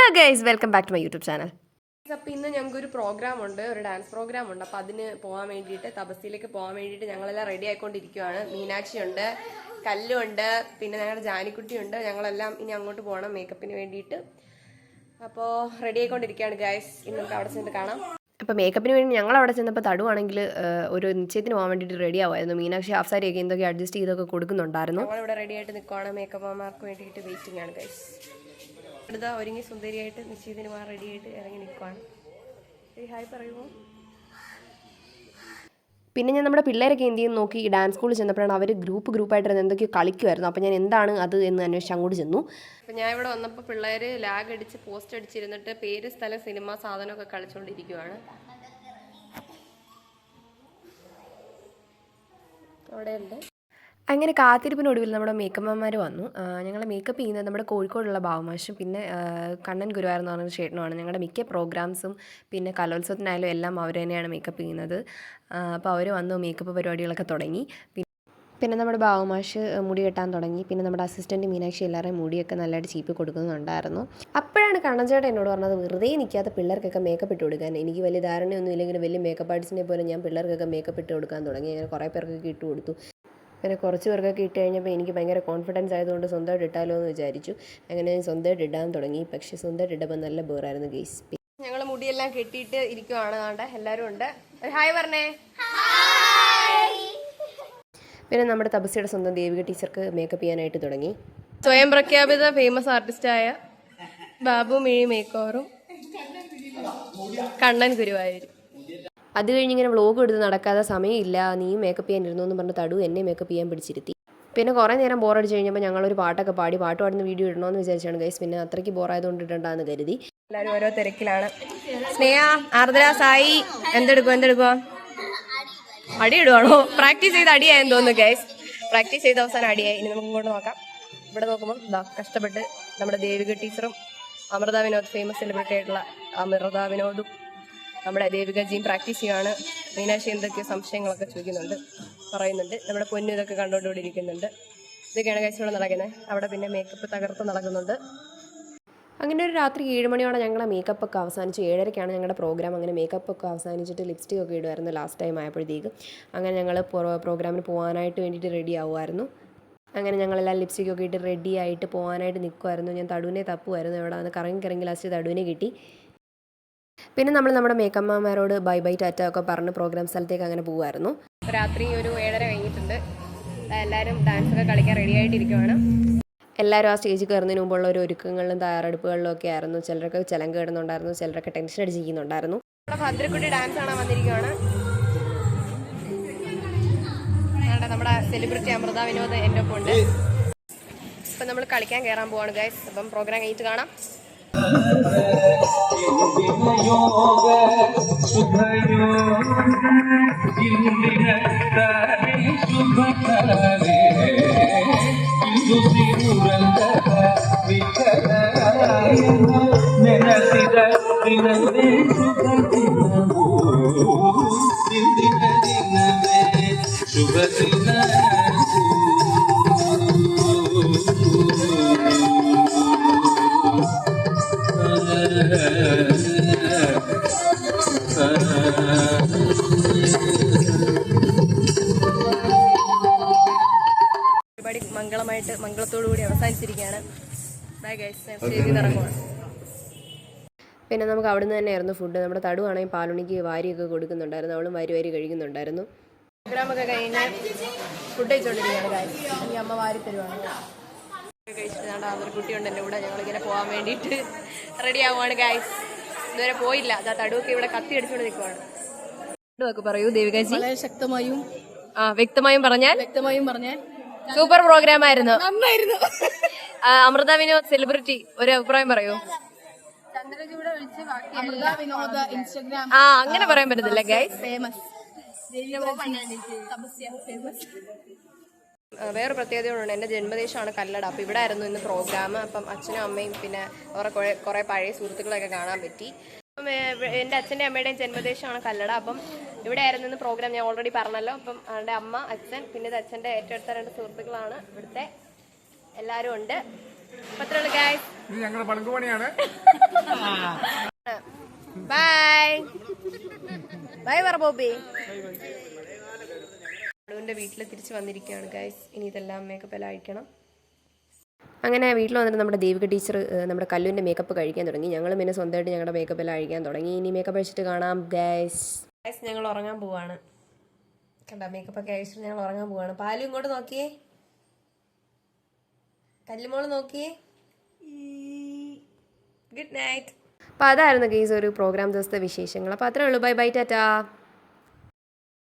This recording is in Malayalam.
Hello guys, welcome back to my YouTube channel. അപ്പോൾ ഇന്ന് ഞങ്ങൾക്കൊരു പ്രോഗ്രാം ഉണ്ട്, ഒരു ഡാൻസ് പ്രോഗ്രാം ഉണ്ട്. അപ്പോൾ അതിന് പോകാൻ വേണ്ടിയിട്ട്, തപസ്സിലേക്ക് പോകാൻ വേണ്ടിയിട്ട് ഞങ്ങളെല്ലാം റെഡി ആയിക്കൊണ്ടിരിക്കുകയാണ്. മീനാക്ഷി ഉണ്ട്, കല്ലുണ്ട്, പിന്നെ ഞങ്ങളുടെ ജാനിക്കുട്ടിയുണ്ട്. ഞങ്ങളെല്ലാം ഇനി അങ്ങോട്ട് പോകണം മേക്കപ്പിന് വേണ്ടിയിട്ട്. അപ്പോൾ റെഡി ആയിക്കൊണ്ടിരിക്കുകയാണ് ഗൈസ്. ഇനി നമുക്ക് അവിടെ ചെന്ന് കാണാം. അപ്പോൾ മേക്കപ്പിന് വേണ്ടി ഞങ്ങൾ അവിടെ ചെന്നപ്പോൾ തടുവാണെങ്കിൽ ഒരു നിശ്ചയത്തിന് പോകാൻ വേണ്ടിയിട്ട് റെഡി ആവുമായിരുന്നു. മീനാക്ഷി ഹാഫ് സാരിയൊക്കെ എന്തൊക്കെ അഡ്ജസ്റ്റ് ചെയ്തൊക്കെ കൊടുക്കുന്നുണ്ടായിരുന്നു. ഞങ്ങളിവിടെ റെഡി ആയിട്ട് നിൽക്കുകയാണ്. മേക്കപ്പ്മാർക്ക് വേണ്ടിയിട്ട് വെയിറ്റിംഗ് ആണ് ഗൈസ്. അടുത്ത ഒരുങ്ങി സുന്ദരിയായിട്ട് നിശ്ചയത്തിന് പോകാൻ റെഡി ആയിട്ട് ഇറങ്ങി നിൽക്കുകയാണ്. ഹായ് പറയുമോ? പിന്നെ ഞാൻ നമ്മുടെ പിള്ളേരൊക്കെ എന്ത് ചെയ്യുന്നു നോക്കി ഡാൻസ് സ്കൂളിൽ ചെന്നപ്പോഴാണ് അവർ ഗ്രൂപ്പായിട്ടിരുന്ന് എന്തൊക്കെയോ കളിക്കുമായിരുന്നു. അപ്പോൾ ഞാൻ എന്താണ് അത് എന്ന് അന്വേഷിച്ച് അങ്ങോട്ട് ചെന്നു. അപ്പോൾ ഞാൻ ഇവിടെ വന്നപ്പോൾ പിള്ളേർ ലാഗ് അടിച്ച് പോസ്റ്റ് അടിച്ചിരുന്നിട്ട് പേര്, സ്ഥലം, സിനിമ, സാധനമൊക്കെ കളിച്ചുകൊണ്ടിരിക്കുകയാണ്. അവിടെയുണ്ട്. അങ്ങനെ കാത്തിരിപ്പിനൊടുവിൽ നമ്മുടെ മേക്കമ്മമാർ വന്നു. ഞങ്ങളെ മേക്കപ്പ് ചെയ്യുന്നത് നമ്മുടെ കോഴിക്കോടുള്ള ബാബുമാഷും പിന്നെ കണ്ണൻ ഗുരുവായൂർ എന്ന് പറഞ്ഞ ചേട്ടനുമാണ്. ഞങ്ങളുടെ മിക്ക പ്രോഗ്രാംസും പിന്നെ കലോത്സവത്തിനായാലും എല്ലാം അവർ തന്നെയാണ് മേക്കപ്പ് ചെയ്യുന്നത്. അപ്പോൾ അവർ വന്നു മേക്കപ്പ് പരിപാടികളൊക്കെ തുടങ്ങി. പിന്നെ നമ്മുടെ ബാബുമാഷ് മുടി കെട്ടാൻ തുടങ്ങി. പിന്നെ നമ്മുടെ അസിസ്റ്റൻറ്റ് മീനാക്ഷി എല്ലാവരെയും മുടിയൊക്കെ നല്ലതായിട്ട് ചീപ്പി കൊടുക്കുന്നുണ്ടായിരുന്നു. അപ്പോഴാണ് കണ്ണൻചേട്ടൻ എന്നോട് പറഞ്ഞത് വെറുതെ നിൽക്കാത്ത പിള്ളേർക്കൊക്കെ മേക്കപ്പ് ഇട്ട് കൊടുക്കാൻ. എനിക്ക് വലിയ ധാരണയൊന്നും ഇല്ലെങ്കിലും വലിയ മേക്കപ്പ് ആർട്ടിസ്റ്റിനെ പോലെ ഞാൻ പിള്ളേർക്കൊക്കെ മേക്കപ്പ് ഇട്ട് കൊടുക്കാൻ തുടങ്ങി. അങ്ങനെ കുറേ പേർക്കൊക്കെ ഇട്ട് കൊടുത്തു. പിന്നെ കുറച്ച് പേർക്കൊക്കെ ഇട്ട് കഴിഞ്ഞപ്പോൾ എനിക്ക് ഭയങ്കര കോൺഫിഡൻസ് ആയതുകൊണ്ട് സ്വന്തമായിട്ട് ഇട്ടാലോ എന്ന് വിചാരിച്ചു. അങ്ങനെ ഞാൻ സ്വന്തമായിട്ട് ഇടാൻ തുടങ്ങി. പക്ഷേ സ്വന്തമായിട്ട് ഇട്ടപ്പോൾ നല്ല ബോറായിരുന്നു ഗെയ്സ്. ഞങ്ങൾ മുടിയെല്ലാം കെട്ടിയിട്ട് ഇരിക്കുവാണ്. കാണണ്ട എല്ലാവരും ഉണ്ട്. ഹായ് പറഞ്ഞേ. പിന്നെ നമ്മുടെ തപസ്യയുടെ സ്വന്തം ദേവിക ടീച്ചർക്ക് മേക്കപ്പ് ചെയ്യാനായിട്ട് തുടങ്ങി. സ്വയം പ്രഖ്യാപിത ഫേമസ് ആർട്ടിസ്റ്റായ ബാബു മിഴി മേക്കോറും കണ്ണൻ ഗുരുവായൂരും. അത് കഴിഞ്ഞ് ഇങ്ങനെ വ്ളോഗ് എടുത്ത് നടക്കാതെ സമയമില്ല, നീയും മേക്കപ്പ് ചെയ്യാനിരുന്നു എന്ന് പറഞ്ഞ് തടു എന്നെ മേക്കപ്പ് ചെയ്യാൻ പിടിച്ചിരുത്തി. പിന്നെ കുറേ നേരം ബോറടിച്ച് കഴിഞ്ഞപ്പോൾ ഞങ്ങളൊരു പാട്ടൊക്കെ പാടി പാട്ട് പാടുന്ന വീഡിയോ ഇടണമെന്ന് വിചാരിച്ചാണ് ഗൈസ്. പിന്നെ അത്രയ്ക്ക് ബോറായതുകൊണ്ട് ഇടണ്ടെന്ന് കരുതി. എല്ലാവരും ഓരോ തിരക്കിലാണ്. സ്നേഹ, ആർദ്ര, സായി എന്തെടുക്കുമോ? അടി ഇടുവാണോ? പ്രാക്ടീസ് ചെയ്ത് അടിയായെന്ന് തോന്നുന്നു ഗൈസ്. പ്രാക്ടീസ് ചെയ്ത അവസാനം അടിയായി. ഇനി നമുക്ക് ഇങ്ങോട്ട് നോക്കാം. ഇവിടെ നോക്കുമ്പോൾ ഇതാ കഷ്ടപ്പെട്ട് നമ്മുടെ ദേവിക ടീച്ചറും അമൃത വിനോദ്, ഫേമസ് സെലിബ്രിറ്റി ആയിട്ടുള്ള അമൃത വിനോദും നമ്മുടെ ദേവികജിയും പ്രാക്ടീസ് ചെയ്യുകയാണ്. മീനാക്ഷി എന്തൊക്കെയോ സംശയങ്ങളൊക്കെ ചോദിക്കുന്നുണ്ട്, പറയുന്നുണ്ട്. നമ്മുടെ പൊന്നു ഇതൊക്കെ കണ്ടുകൊണ്ടുകൂടി ഇരിക്കുന്നുണ്ട്. ഇതൊക്കെയാണ് ഗൈസ് ഇവിടെ നടക്കുന്നത്. അവിടെ പിന്നെ മേക്കപ്പ് തകർത്ത് നടക്കുന്നുണ്ട്. അങ്ങനെ ഒരു രാത്രി 7 മണിയോടെ ഞങ്ങളുടെ മേക്കപ്പൊക്കെ അവസാനിച്ചു. 7:30ക്കാണ് ഞങ്ങളുടെ പ്രോഗ്രാം. അങ്ങനെ മേക്കപ്പൊക്കെ അവസാനിച്ചിട്ട് ലിപ്സ്റ്റിക് ഒക്കെ ഇടുമായിരുന്നു ലാസ്റ്റ് ടൈം ആയപ്പോഴത്തേക്ക്. അങ്ങനെ ഞങ്ങൾ പ്രോഗ്രാമിന് പോകാനായിട്ട് വേണ്ടിയിട്ട് റെഡി ആവുമായിരുന്നു. അങ്ങനെ ഞങ്ങളെല്ലാം ലിപ്സ്റ്റിക്കൊക്കെ ഇട്ട് റെഡി ആയിട്ട് പോകാനായിട്ട് നിൽക്കുമായിരുന്നു. ഞാൻ തടുവിനെ തപ്പുമായിരുന്നു. എവിടെ വന്ന് കറങ്ങി ലാസ്റ്റ് തടുവിനെ കിട്ടി. പിന്നെ നമ്മൾ നമ്മുടെ മേക്കമ്മമാരോട് ബൈ ബൈ ടാറ്റ ഒക്കെ പറഞ്ഞ് പ്രോഗ്രാം സ്ഥലത്തേക്ക് അങ്ങനെ പോകുമായിരുന്നു. രാത്രി ഒരു 7:30 കഴിഞ്ഞിട്ടുണ്ട്. എല്ലാവരും ഡാൻസൊക്കെ കളിക്കാൻ റെഡി ആയിട്ടിരിക്കുവാണ്. എല്ലാവരും ആ സ്റ്റേജിൽ കയറുന്നതിന് മുമ്പുള്ള ഒരു ഒരുക്കങ്ങളിലും തയ്യാറെടുപ്പുകളിലും ഒക്കെ ആയിരുന്നു. ചിലരൊക്കെ ചിലങ്ക കിടുന്നുണ്ടായിരുന്നു, ചിലരൊക്കെ ടെൻഷൻ അടിച്ചിരിക്കുന്നുണ്ടായിരുന്നു. നമ്മുടെ ഭദ്രക്കുട്ടി ഡാൻസ് കാണാൻ വന്നിരിക്കുവാണ്. നമ്മുടെ സെലിബ്രിറ്റി അമൃത വിനോദ് എൻ്റെ ഒപ്പം ഉണ്ട്. ഇപ്പം നമ്മൾ കളിക്കാൻ കയറാൻ പോവാണ് ഗൈസ്. അപ്പം പ്രോഗ്രാം കഴിഞ്ഞിട്ട് കാണാം. പരിപാടി മംഗളത്തോടുകൂടി അവസാനിച്ചിരിക്കുകയാണ്. പിന്നെ നമുക്ക് അവിടെ നിന്ന് തന്നെയായിരുന്നു ഫുഡ്. നമ്മുടെ തടുവാണെങ്കിൽ പാലുണിക്ക് വാരിയൊക്കെ കൊടുക്കുന്നുണ്ടായിരുന്നു. അവളും വാരി കഴിക്കുന്നുണ്ടായിരുന്നു. പ്രോഗ്രാമൊക്കെ കഴിഞ്ഞ് ഫുഡ് കഴിച്ചുകൊണ്ടിരിക്കുകയാണ്. ഈ അമ്മ വാരി തരുവാണ്. കഴിച്ചിട്ട് അതൊരു കുട്ടിയുണ്ട് എൻ്റെ കൂടെ. ഞങ്ങളിങ്ങനെ പോകാൻ വേണ്ടിയിട്ട് റെഡി ആവുകയാണ് ഗൈസ്. ഇതുവരെ പോയില്ല. അതാ തടുവൊക്കെ ഇവിടെ കത്തി അടിച്ചുകൊണ്ട് നിൽക്കുവാണ്. പറയൂ ദേവികജി. വ്യക്തമായും പറഞ്ഞാൽ സൂപ്പർ പ്രോഗ്രാം ആയിരുന്നു. അമൃത വിനോദ് സെലിബ്രിറ്റി ഒരു അഭിപ്രായം പറയൂ. അങ്ങനെ പറയാൻ പറ്റത്തില്ല ഗൈസ്. വേറെ പ്രത്യേകതകളുണ്ട്. എൻ്റെ ജന്മദേശമാണ് കല്ലട. അപ്പോൾ ഇവിടെ ആയിരുന്നു ഇന്ന് പ്രോഗ്രാം. അപ്പം അച്ഛനും അമ്മയും പിന്നെ അവരുടെ കുറേ പഴയ സുഹൃത്തുക്കളൊക്കെ കാണാൻ പറ്റി. അപ്പം എൻ്റെ അച്ഛൻ്റെ അമ്മയുടെയും ജന്മദേശമാണ് കല്ലട. അപ്പം ഇവിടെ ആയിരുന്നു ഇന്ന് പ്രോഗ്രാം. ഞാൻ ഓൾറെഡി പറഞ്ഞല്ലോ. അപ്പം അവരുടെ അമ്മ, അച്ഛൻ, പിന്നെ ഇത് അച്ഛൻ്റെ ഏറ്റവും അടുത്ത 2 സുഹൃത്തുക്കളാണ്. ഇവിടുത്തെ എല്ലാവരും ഉണ്ട്. അപ്പം അത്രയുള്ളൂ ഗൈസ്. ഇത് ഞങ്ങളുടെ പളുങ്കുപണിയാണ്. ബൈ ബൈ പറ ബോബി. അടുവിൻ്റെ വീട്ടിൽ തിരിച്ച് വന്നിരിക്കുകയാണ് ഗൈസ്. ഇനി ഇതെല്ലാം മേക്കപ്പ് എല്ലാം അഴിക്കണം. അങ്ങനെ വീട്ടിൽ വന്നിട്ട് നമ്മുടെ ദേവിക ടീച്ചർ നമ്മുടെ കല്ലുവിൻ്റെ മേക്കപ്പ് കഴിക്കാൻ തുടങ്ങി. ഞങ്ങൾ പിന്നെ സ്വന്തമായിട്ട് ഞങ്ങളുടെ മേക്കപ്പ് എല്ലാം അഴിക്കാൻ തുടങ്ങി. ഇനി മേക്കപ്പ് അഴിച്ചിട്ട് കാണാം ഗൈസ്. ഗൈസ് ഞങ്ങൾ ഉറങ്ങാൻ പോവാണ്. കണ്ട മേക്കപ്പ് ഒക്കെ അഴിച്ചിട്ട് ഞങ്ങൾ ഉറങ്ങാൻ പോവാണ്. പാലും ഇങ്ങോട്ട് നോക്കിയേ, കല്ലുമോള് നോക്കിയേ. Good night. അപ്പോൾ അതായിരുന്നു ഗൈസ് ഒരു പ്രോഗ്രാം ദിവസത്തെ വിശേഷങ്ങൾ. അപ്പോൾ അത്രേ ഉള്ളൂ. Bye bye Tata.